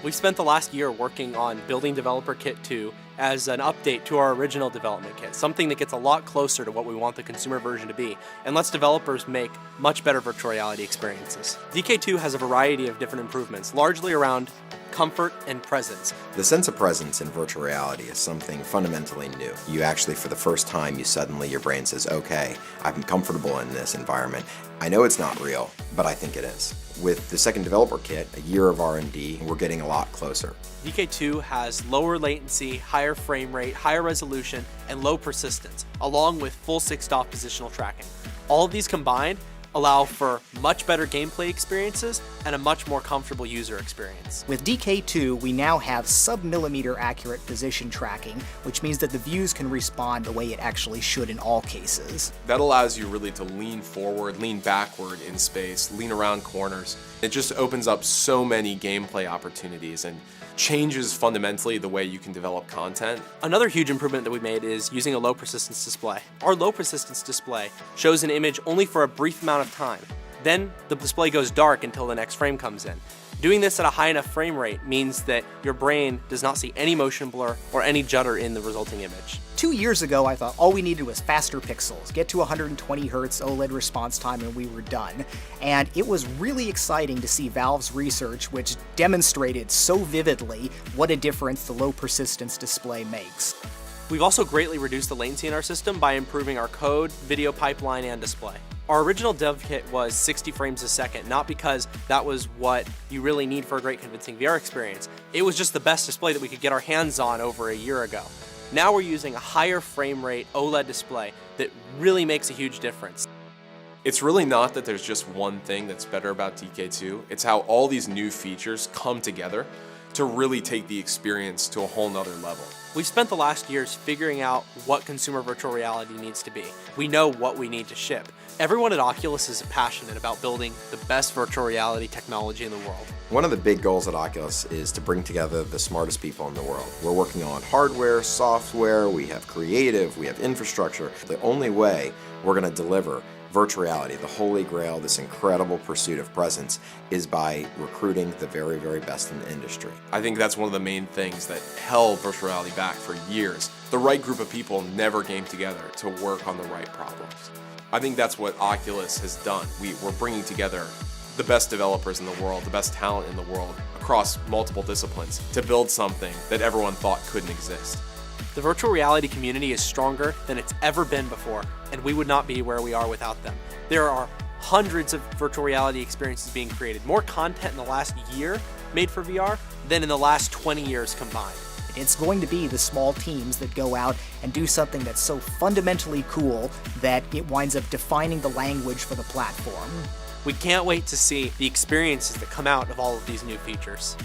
We've spent the last year working on building Developer Kit 2 as an update to our original development kit, something that gets a lot closer to what we want the consumer version to be, and lets developers make much better virtual reality experiences. DK2 has a variety of different improvements, largely around comfort and presence. The sense of presence in virtual reality is something fundamentally new. You actually, for the first time, your brain says, okay, I'm comfortable in this environment. I know it's not real, but I think it is. With the second developer kit, a year of R&D, we're getting a lot closer. DK2 has lower latency, higher frame rate, higher resolution, and low persistence, along with full 6-dot positional tracking. All of these combined allow for much better gameplay experiences and a much more comfortable user experience. With DK2, we now have sub-millimeter accurate position tracking, which means that the views can respond the way it actually should in all cases. That allows you really to lean forward, lean backward in space, lean around corners. It just opens up so many gameplay opportunities and changes fundamentally the way you can develop content. Another huge improvement that we made is using a low persistence display. Our low persistence display shows an image only for a brief amount of time. Then the display goes dark until the next frame comes in. Doing this at a high enough frame rate means that your brain does not see any motion blur or any judder in the resulting image. 2 years ago, I thought all we needed was faster pixels, get to 120 Hz OLED response time, and we were done. And it was really exciting to see Valve's research, which demonstrated so vividly what a difference the low persistence display makes. We've also greatly reduced the latency in our system by improving our code, video pipeline, and display. Our original dev kit was 60 frames a second, not because that was what you really need for a great convincing VR experience. It was just the best display that we could get our hands on over a year ago. Now we're using a higher frame rate OLED display that really makes a huge difference. It's really not that there's just one thing that's better about DK2. It's how all these new features come together to really take the experience to a whole nother level. We've spent the last years figuring out what consumer virtual reality needs to be. We know what we need to ship. Everyone at Oculus is passionate about building the best virtual reality technology in the world. One of the big goals at Oculus is to bring together the smartest people in the world. We're working on hardware, software, we have creative, we have infrastructure. The only way we're going to deliver virtual reality, the holy grail, this incredible pursuit of presence, is by recruiting the very, very best in the industry. I think that's one of the main things that held virtual reality back for years. The right group of people never came together to work on the right problems. I think that's what Oculus has done. We're bringing together the best developers in the world, the best talent in the world, across multiple disciplines, to build something that everyone thought couldn't exist. The virtual reality community is stronger than it's ever been before, and we would not be where we are without them. There are hundreds of virtual reality experiences being created, more content in the last year made for VR than in the last 20 years combined. It's going to be the small teams that go out and do something that's so fundamentally cool that it winds up defining the language for the platform. We can't wait to see the experiences that come out of all of these new features.